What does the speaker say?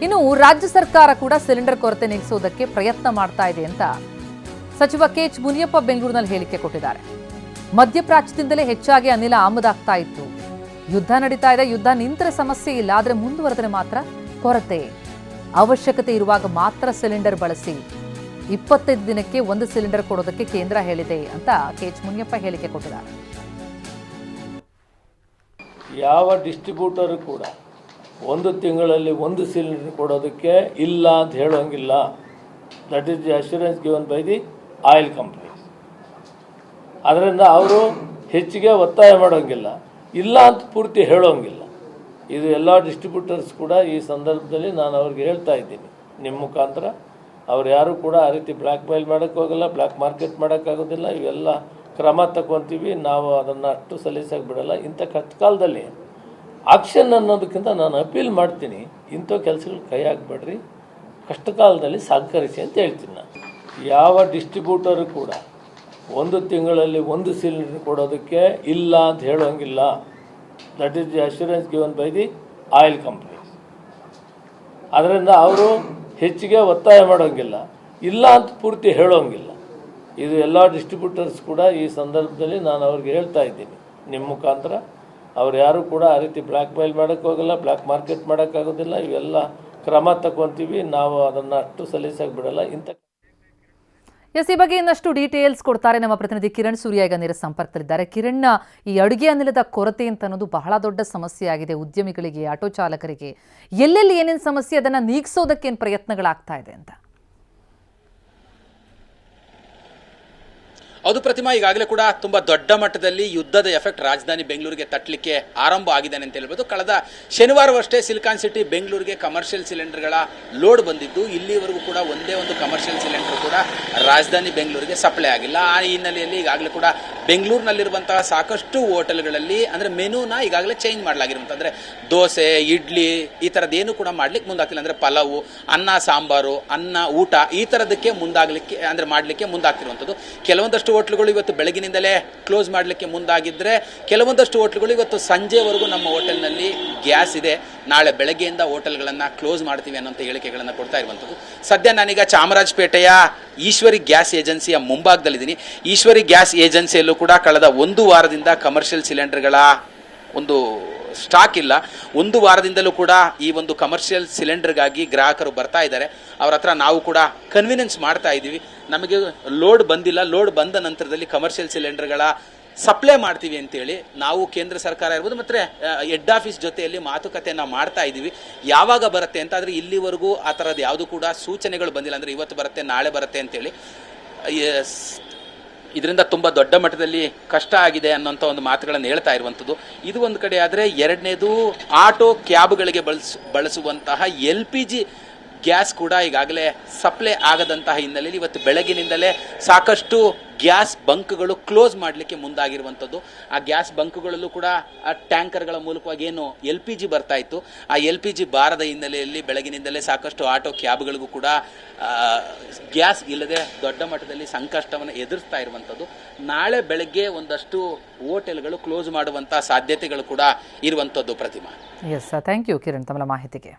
ಇನ್ನು ರಾಜ್ಯ ಸರ್ಕಾರ ಕೂಡ ಸಿಲಿಂಡರ್ ಕೊರತೆ ನೀಗಿಸುವುದಕ್ಕೆ ಪ್ರಯತ್ನ ಮಾಡ್ತಾ ಇದೆ ಅಂತ ಸಚಿವ ಕೆಎಚ್ ಮುನಿಯಪ್ಪ ಬೆಂಗಳೂರಿನಲ್ಲಿ ಹೇಳಿಕೆ ಕೊಟ್ಟಿದ್ದಾರೆ. ಮಧ್ಯಪ್ರಾಚ್ಯದಿಂದಲೇ ಹೆಚ್ಚಾಗಿ ಅನಿಲ ಆಮದಾಗ್ತಾ ಇತ್ತು. ಯುದ್ಧ ನಡೀತಾ ಇದೆ, ಯುದ್ಧ ನಿಂತರೆ ಸಮಸ್ಯೆ ಇಲ್ಲ, ಆದರೆ ಮುಂದುವರೆದರೆ ಮಾತ್ರ ಕೊರತೆ. ಅವಶ್ಯಕತೆ ಇರುವಾಗ ಮಾತ್ರ ಸಿಲಿಂಡರ್ ಬಳಸಿ. 25 ದಿನಕ್ಕೆ 1 ಸಿಲಿಂಡರ್ ಕೊಡೋದಕ್ಕೆ ಕೇಂದ್ರ ಹೇಳಿದೆ ಅಂತ ಕೆಎಚ್ ಮುನಿಯಪ್ಪ ಹೇಳಿಕೆ ಕೊಟ್ಟಿದ್ದಾರೆ. ಯಾವ ಡಿಸ್ಟ್ರಿಬ್ಯೂಟರ್ ಕೂಡ 1 ತಿಂಗಳಲ್ಲಿ 1 ಸಿಲಿಂಡರ್ ಕೊಡೋದಕ್ಕೆ ಇಲ್ಲ ಅಂತ ಹೇಳೋಂಗಿಲ್ಲ. That is the assurance given by the oil company. ಅದರಿಂದ ಅವರು ಹೆಚ್ಚಿಗೆ ಒತ್ತಾಯ ಮಾಡೋಂಗಿಲ್ಲ, ಇಲ್ಲ ಅಂತ ಪೂರ್ತಿ ಹೇಳೋಂಗಿಲ್ಲ. ಇದು ಎಲ್ಲ ಡಿಸ್ಟ್ರಿಬ್ಯೂಟರ್ಸ್ ಕೂಡ ಈ ಸಂದರ್ಭದಲ್ಲಿ ನಾನು ಅವ್ರಿಗೆ ಹೇಳ್ತಾ ಇದ್ದೀನಿ, ನಿಮ್ಮ ಮುಖಾಂತರ ಅವ್ರು ಯಾರು ಕೂಡ ಆ ರೀತಿ ಬ್ಲ್ಯಾಕ್ ಮೇಲ್ ಮಾಡೋಕ್ಕೆ ಹೋಗಲ್ಲ, ಬ್ಲ್ಯಾಕ್ ಮಾರ್ಕೆಟ್ ಮಾಡೋಕ್ಕಾಗೋದಿಲ್ಲ. ಇವೆಲ್ಲ ಕ್ರಮ ತಗೊತೀವಿ ನಾವು, ಅದನ್ನು ಅಷ್ಟು ಸಲೀಸಾಗಿ ಬಿಡಲ್ಲ. ಇಂಥ ಕಷ್ಟಕಾಲದಲ್ಲಿ ಆಕ್ಷನ್ ಅನ್ನೋದಕ್ಕಿಂತ ನಾನು ಅಪೀಲ್ ಮಾಡ್ತೀನಿ, ಇಂಥ ಕೆಲಸಗಳು ಕೈ ಹಾಕಬೇಡ್ರಿ, ಕಷ್ಟಕಾಲದಲ್ಲಿ ಸಹಕರಿಸಿ ಅಂತ ಹೇಳ್ತೀನಿ ನಾನು. ಯಾವ ಡಿಸ್ಟ್ರಿಬ್ಯೂಟರು ಕೂಡ 1 ತಿಂಗಳಲ್ಲಿ 1 ಸಿಲಿಂಡರ್ ಕೊಡೋದಕ್ಕೆ ಇಲ್ಲ ಅಂತ ಹೇಳೋಂಗಿಲ್ಲ. That is the assurance given by the oil company. ಅದರಿಂದ ಅವರು ಹೆಚ್ಚಿಗೆ ಒತ್ತಾಯ ಮಾಡೋಂಗಿಲ್ಲ, ಇಲ್ಲ ಅಂತ ಪೂರ್ತಿ ಹೇಳೋಂಗಿಲ್ಲ. ಇದು ಎಲ್ಲ ಡಿಸ್ಟ್ರಿಬ್ಯೂಟರ್ಸ್ ಕೂಡ ಈ ಸಂದರ್ಭದಲ್ಲಿ ನಾನು ಅವ್ರಿಗೆ ಹೇಳ್ತಾ ಇದ್ದೀನಿ, ನಿಮ್ಮ ಮುಖಾಂತರ ಅವ್ರು ಯಾರು ಕೂಡ ಆ ರೀತಿ ಬ್ಲ್ಯಾಕ್ ಮೇಲ್ ಮಾಡೋಕ್ಕೆ ಹೋಗಲ್ಲ, ಬ್ಲ್ಯಾಕ್ ಮಾರ್ಕೆಟ್ ಮಾಡೋಕ್ಕಾಗೋದಿಲ್ಲ. ಇವೆಲ್ಲ ಕ್ರಮ ತಗೊತೀವಿ ನಾವು, ಅದನ್ನು ಅಷ್ಟು ಸಲೀಸಾಗಿ ಬಿಡಲ್ಲ. ಇಂಥ ಈ ಬಗ್ಗೆ ಇನ್ನಷ್ಟು ಡೀಟೇಲ್ಸ್ ಕೊಡ್ತಾರೆ ನಮ್ಮ ಪ್ರತಿನಿಧಿ ಕಿರಣ್ ಸೂರ್ಯ. ಈಗ ನೇರ ಸಂಪರ್ಕದಲ್ಲಿದ್ದಾರೆ. ಕಿರಣ್, ಈ ಅಡುಗೆ ಅನಿಲದ ಕೊರತೆ ಅಂತ ಅನ್ನೋದು ಬಹಳ ದೊಡ್ಡ ಸಮಸ್ಯೆ ಆಗಿದೆ ಉದ್ಯಮಿಗಳಿಗೆ, ಆಟೋ ಚಾಲಕರಿಗೆ. ಎಲ್ಲೆಲ್ಲಿ ಏನೇನು ಸಮಸ್ಯೆ, ಅದನ್ನು ನೀಗಿಸೋದಕ್ಕೆ ಏನು ಪ್ರಯತ್ನಗಳಾಗ್ತಾ ಇದೆ ಅಂತ? ಹೌದು ಪ್ರತಿಮಾ, ಈಗಾಗಲೇ ಕೂಡ ತುಂಬಾ ದೊಡ್ಡ ಮಟ್ಟದಲ್ಲಿ ಯುದ್ಧದ ಎಫೆಕ್ಟ್ ರಾಜಧಾನಿ ಬೆಂಗಳೂರಿಗೆ ತಟ್ಟಲಿಕ್ಕೆ ಆರಂಭ ಆಗಿದೆ ಅಂತ ಹೇಳ್ಬೋದು. ಕಳೆದ ಶನಿವಾರವಷ್ಟೇ ಸಿಲಿಕಾನ್ ಸಿಟಿ ಬೆಂಗಳೂರಿಗೆ ಕಮರ್ಷಿಯಲ್ ಸಿಲಿಂಡರ್ಗಳ ಲೋಡ್ ಬಂದಿದ್ದು, ಇಲ್ಲಿವರೆಗೂ ಕೂಡ ಒಂದೇ ಒಂದು ಕಮರ್ಷಿಯಲ್ ಸಿಲಿಂಡರ್ ಕೂಡ ರಾಜಧಾನಿ ಬೆಂಗಳೂರಿಗೆ ಸಪ್ಲೈ ಆಗಿಲ್ಲ. ಆ ಹಿನ್ನೆಲೆಯಲ್ಲಿ ಈಗಾಗಲೇ ಕೂಡ ಬೆಂಗಳೂರಿನಲ್ಲಿರುವಂತಹ ಸಾಕಷ್ಟು ಹೋಟೆಲ್ಗಳಲ್ಲಿ ಅಂದರೆ ಮೆನುನ ಈಗಾಗಲೇ ಚೇಂಜ್ ಮಾಡಲಾಗಿರುವಂಥ, ಅಂದರೆ ದೋಸೆ, ಇಡ್ಲಿ ಈ ಥರದ್ದೇನು ಕೂಡ ಮಾಡ್ಲಿಕ್ಕೆ ಮುಂದಾಗ್ತಿಲ್ಲ. ಅಂದರೆ ಪಲಾವು, ಅನ್ನ ಸಾಂಬಾರು, ಅನ್ನ ಊಟ ಈ ಥರದಕ್ಕೆ ಮುಂದಾಗಲಿಕ್ಕೆ ಅಂದರೆ ಮಾಡಲಿಕ್ಕೆ ಮುಂದಾಗ್ತಿರುವಂಥದ್ದು. ಕೆಲವೊಂದಷ್ಟು ಹೋಟ್ಲುಗಳು ಇವತ್ತು ಬೆಳಗಿನಿಂದಲೇ ಕ್ಲೋಸ್ ಮಾಡಲಿಕ್ಕೆ ಮುಂದಾಗಿದ್ದರೆ, ಕೆಲವೊಂದಷ್ಟು ಹೋಟ್ಲುಗಳು ಇವತ್ತು ಸಂಜೆವರೆಗೂ ನಮ್ಮ ಹೋಟೆಲ್ನಲ್ಲಿ ಗ್ಯಾಸ್ ಇದೆ, ನಾಳೆ ಬೆಳಗ್ಗೆಯಿಂದ ಹೋಟೆಲ್ಗಳನ್ನು ಕ್ಲೋಸ್ ಮಾಡ್ತೀವಿ ಅನ್ನೋಂಥ ಹೇಳಿಕೆಗಳನ್ನು ಕೊಡ್ತಾ ಇರುವಂಥದ್ದು. ಸದ್ಯ ನಾನೀಗ ಚಾಮರಾಜಪೇಟೆಯ ಈಶ್ವರಿ ಗ್ಯಾಸ್ ಏಜೆನ್ಸಿಯ ಮುಂಭಾಗದಲ್ಲಿದ್ದೀನಿ. ಈಶ್ವರಿ ಗ್ಯಾಸ್ ಏಜೆನ್ಸಿಯಲ್ಲೂ ಕೂಡ ಕಳೆದ 1 ವಾರದಿಂದ ಕಮರ್ಷಿಯಲ್ ಸಿಲಿಂಡರ್ಗಳ ಒಂದು ಸ್ಟಾಕ್ ಇಲ್ಲ. 1 ವಾರದಿಂದಲೂ ಕೂಡ ಈ ಒಂದು ಕಮರ್ಷಿಯಲ್ ಸಿಲಿಂಡರ್ಗಾಗಿ ಗ್ರಾಹಕರು ಬರ್ತಾ ಇದ್ದಾರೆ. ಅವ್ರ ಹತ್ರ ನಾವು ಕೂಡ ಕನ್ವಿನೆನ್ಸ್ ಮಾಡ್ತಾ ಇದ್ದೀವಿ, ನಮಗೆ ಲೋಡ್ ಬಂದಿಲ್ಲ, ಲೋಡ್ ಬಂದ ನಂತರದಲ್ಲಿ ಕಮರ್ಷಿಯಲ್ ಸಿಲಿಂಡರ್ಗಳ ಸಪ್ಲೈ ಮಾಡ್ತೀವಿ ಅಂತೇಳಿ ನಾವು ಕೇಂದ್ರ ಸರ್ಕಾರ ಇರ್ಬೋದು ಮತ್ತು ಹೆಡ್ ಆಫೀಸ್ ಜೊತೆಯಲ್ಲಿ ಮಾತುಕತೆಯನ್ನು ಮಾಡ್ತಾ ಇದ್ದೀವಿ. ಯಾವಾಗ ಬರುತ್ತೆ ಅಂತ, ಆದರೆ ಇಲ್ಲಿವರೆಗೂ ಆ ಥರದ್ದು ಯಾವುದು ಕೂಡ ಸೂಚನೆಗಳು ಬಂದಿಲ್ಲ. ಅಂದರೆ ಇವತ್ತು ಬರುತ್ತೆ, ನಾಳೆ ಬರುತ್ತೆ ಅಂತೇಳಿ. ಇದರಿಂದ ತುಂಬ ದೊಡ್ಡ ಮಟ್ಟದಲ್ಲಿ ಕಷ್ಟ ಆಗಿದೆ ಅನ್ನೋಂಥ ಒಂದು ಮಾತುಗಳನ್ನು ಹೇಳ್ತಾ ಇರುವಂಥದ್ದು. ಇದು ಒಂದು ಕಡೆ ಆದರೆ, ಎರಡನೇದು ಆಟೋ ಕ್ಯಾಬ್ಗಳಿಗೆ ಬಳಸುವಂತಹ LPG ಗ್ಯಾಸ್ ಕೂಡ ಈಗಾಗಲೇ ಸಪ್ಲೈ ಆಗದಂತಹ ಹಿನ್ನೆಲೆಯಲ್ಲಿ ಇವತ್ತು ಬೆಳಗಿನಿಂದಲೇ ಸಾಕಷ್ಟು ಗ್ಯಾಸ್ ಬಂಕ್ಗಳು ಕ್ಲೋಸ್ ಮಾಡಲಿಕ್ಕೆ ಮುಂದಾಗಿರುವಂಥದ್ದು. ಆ ಗ್ಯಾಸ್ ಬಂಕ್ಗಳಲ್ಲೂ ಕೂಡ ಆ ಟ್ಯಾಂಕರ್ಗಳ ಮೂಲಕವಾಗಿ ಏನು LPG ಬರ್ತಾ ಇತ್ತು, ಆ LPG ಬಾರದ ಹಿನ್ನೆಲೆಯಲ್ಲಿ ಬೆಳಗಿನಿಂದಲೇ ಸಾಕಷ್ಟು ಆಟೋ ಕ್ಯಾಬ್ಗಳಿಗೂ ಕೂಡ ಗ್ಯಾಸ್ ಇಲ್ಲದೆ ದೊಡ್ಡ ಮಟ್ಟದಲ್ಲಿ ಸಂಕಷ್ಟವನ್ನು ಎದುರಿಸ್ತಾ ಇರುವಂಥದ್ದು. ನಾಳೆ ಬೆಳಗ್ಗೆ ಒಂದಷ್ಟು ಹೋಟೆಲ್ಗಳು ಕ್ಲೋಸ್ ಮಾಡುವಂಥ ಸಾಧ್ಯತೆಗಳು ಕೂಡ ಇರುವಂಥದ್ದು. ಪ್ರತಿಮಾ, ಎಸ್, ಥ್ಯಾಂಕ್ ಯು ಕಿರಣ್ ತಮ್ಮ ಮಾಹಿತಿಗೆ.